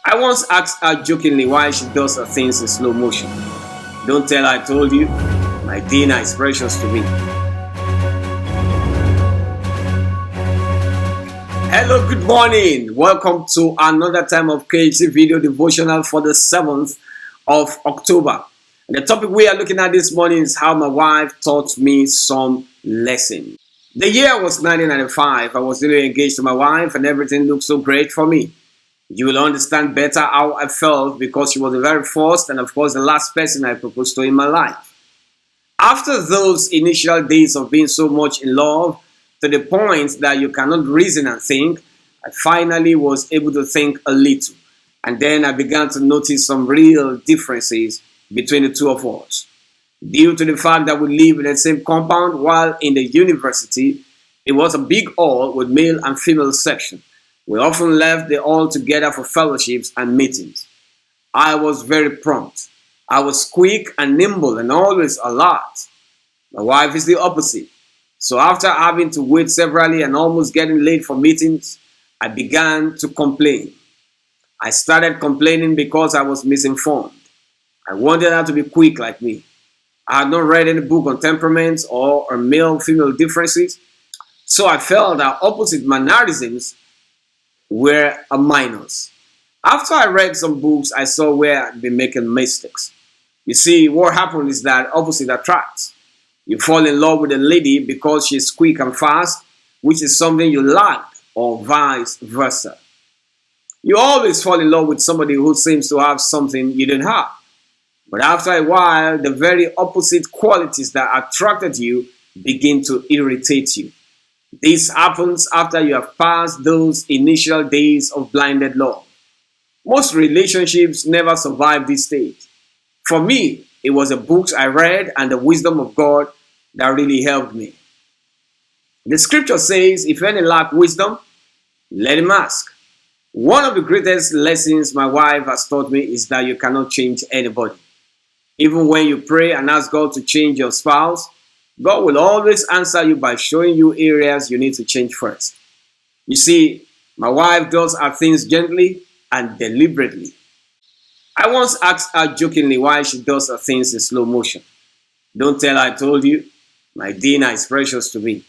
I once asked her jokingly why she does her things in slow motion. Don't tell her I told you. My dinner is precious to me. Hello, good morning. Welcome to another time of KHC video devotional for the 7th of October. And the topic we are looking at this morning is how my wife taught me some lesson. The year was 1995. I was newly engaged to my wife and everything looked so great for me. You will understand better how I felt because she was the very first and of course the last person I proposed to in my life. After those initial days of being so much in love, to the point that you cannot reason and think, I finally was able to think a little. And then I began to notice some real differences between the two of us. Due to the fact that we live in the same compound while in the university, it was a big hall with male and female section. We often left the hall together for fellowships and meetings. I was very prompt. I was quick and nimble and always alert. My wife is the opposite. So after having to wait severally and almost getting late for meetings, I began to complain. I started complaining because I was misinformed. I wanted her to be quick like me. I had not read any book on temperaments or on male-female differences, so I felt that opposite mannerisms were a minus. After I read some books, I saw where I'd been making mistakes. You see, what happened is that opposite attracts. You fall in love with a lady because she's quick and fast, which is something you lack, or vice versa. You always fall in love with somebody who seems to have something you don't have. But after a while, the very opposite qualities that attracted you begin to irritate you. This happens after you have passed those initial days of blinded love. Most relationships never survive this stage. For me, it was the books I read and the wisdom of God that really helped me. The scripture says, if any lack wisdom, let him ask. One of the greatest lessons my wife has taught me is that you cannot change anybody. Even when you pray and ask God to change your spouse, God will always answer you by showing you areas you need to change first. You see, my wife does her things gently and deliberately. I once asked her jokingly why she does her things in slow motion. Don't tell her I told you. My dinner is precious to me.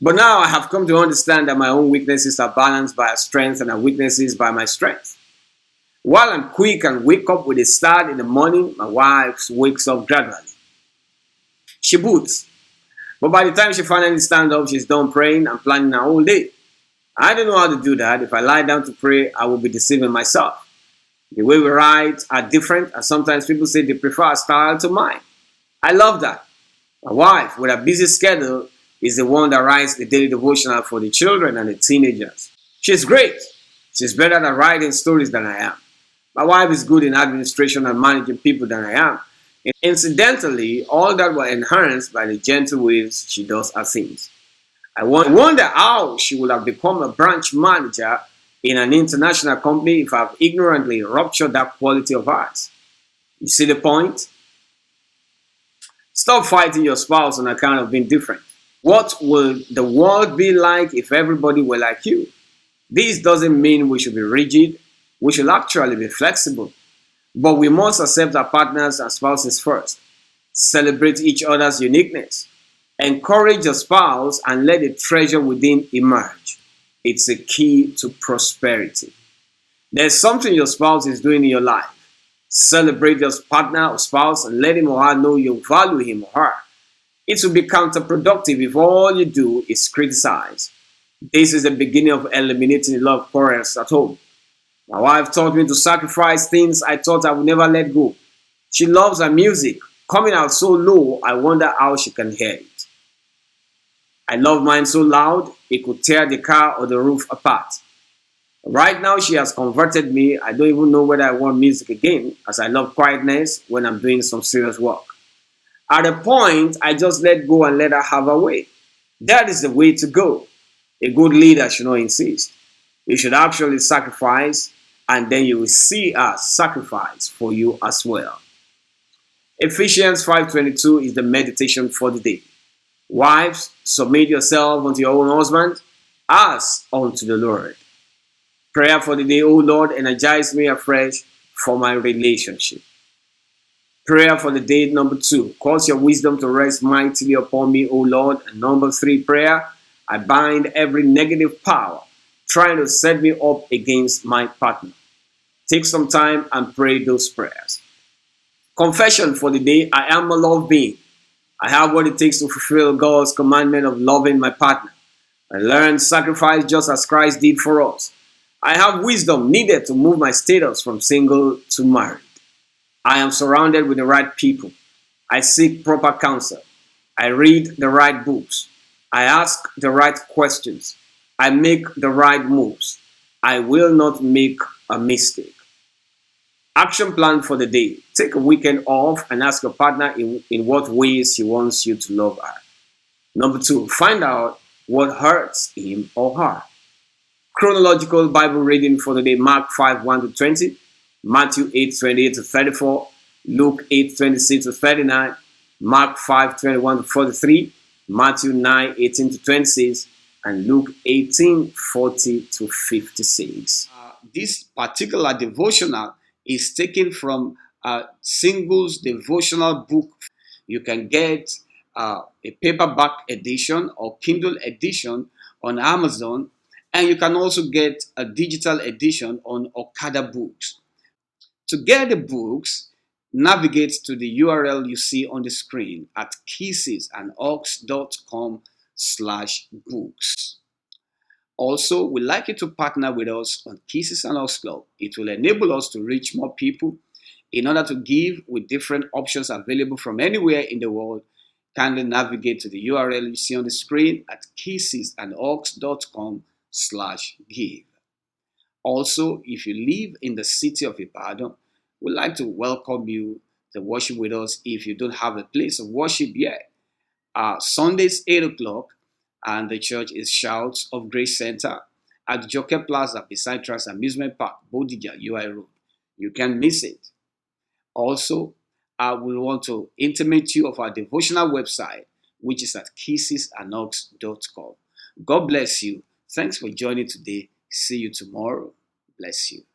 But now I have come to understand that my own weaknesses are balanced by her strength and her weaknesses by my strength. While I'm quick and wake up with a start in the morning, my wife wakes up gradually. She boots. But by the time she finally stands up, she's done praying and planning her whole day. I don't know how to do that. If I lie down to pray, I will be deceiving myself. The way we write are different, and sometimes people say they prefer our style to mine. I love that. My wife, with a busy schedule, is the one that writes the daily devotional for the children and the teenagers. She's great. She's better at writing stories than I am. My wife is good in administration and managing people than I am. Incidentally, all that were enhanced by the gentle ways she does her things. I wonder how she would have become a branch manager in an international company if I've ignorantly ruptured that quality of hers. You see the point? Stop fighting your spouse on account of being different. What will the world be like if everybody were like you? This doesn't mean we should be rigid. We should actually be flexible. But we must accept our partners and spouses first. Celebrate each other's uniqueness. Encourage your spouse and let the treasure within emerge. It's a key to prosperity. There's something your spouse is doing in your life. Celebrate your partner or spouse and let him or her know you value him or her. It will be counterproductive if all you do is criticize. This is the beginning of eliminating the love quarrels at home. My wife taught me to sacrifice things I thought I would never let go. She loves her music. Coming out so low, I wonder how she can hear it. I love mine so loud, it could tear the car or the roof apart. Right now, she has converted me. I don't even know whether I want music again, as I love quietness when I'm doing some serious work. At a point, I just let go and let her have her way. That is the way to go. A good leader should not insist. You should actually sacrifice, and then you will see us sacrifice for you as well. Ephesians 5:22 is the meditation for the day. Wives, submit yourself unto your own husband as unto the Lord. Prayer for the day, oh Lord, energize me afresh for my relationship. Prayer for the day number 2, cause your wisdom to rest mightily upon me, O Lord. And number 3 prayer, I bind every negative power trying to set me up against my partner. Take some time and pray those prayers. Confession for the day, I am a love being. I have what it takes to fulfill God's commandment of loving my partner. I learned sacrifice just as Christ did for us. I have wisdom needed to move my status from single to married. I am surrounded with the right people. I seek proper counsel. I read the right books. I ask the right questions. I make the right moves. I will not make a mistake. Action plan for the day. Take a weekend off and ask your partner in what ways he wants you to love her. Number 2, find out what hurts him or her. Chronological Bible reading for the day, Mark 5, 1 to 20, Matthew 8, 28 to 34, Luke 8, 26 to 39, Mark 5, 21 to 43, Matthew 9, 18 to 26, and Luke 18, 40 to 56. This particular devotional is taken from a singles devotional book. You can get a paperback edition or Kindle edition on Amazon, and you can also get a digital edition on Okada Books. To get the books, navigate to the URL you see on the screen at kissesandhawks.com/books. Also, we'd like you to partner with us on Kisses and Hawks Club. It will enable us to reach more people. In order to give with different options available from anywhere in the world, kindly navigate to the URL you see on the screen at kissesandhawks.com/give. Also, if you live in the city of Ibadan, we'd like to welcome you to worship with us if you don't have a place of worship yet. Sundays 8 o'clock, and the church is Shouts of Grace Center at Joker Plaza beside Trans Amusement Park, Bodija, UI Road. You can't miss it. Also, I will want to intimate you of our devotional website, which is at kissesandhawks.com. God bless you. Thanks for joining today. See you tomorrow. Bless you.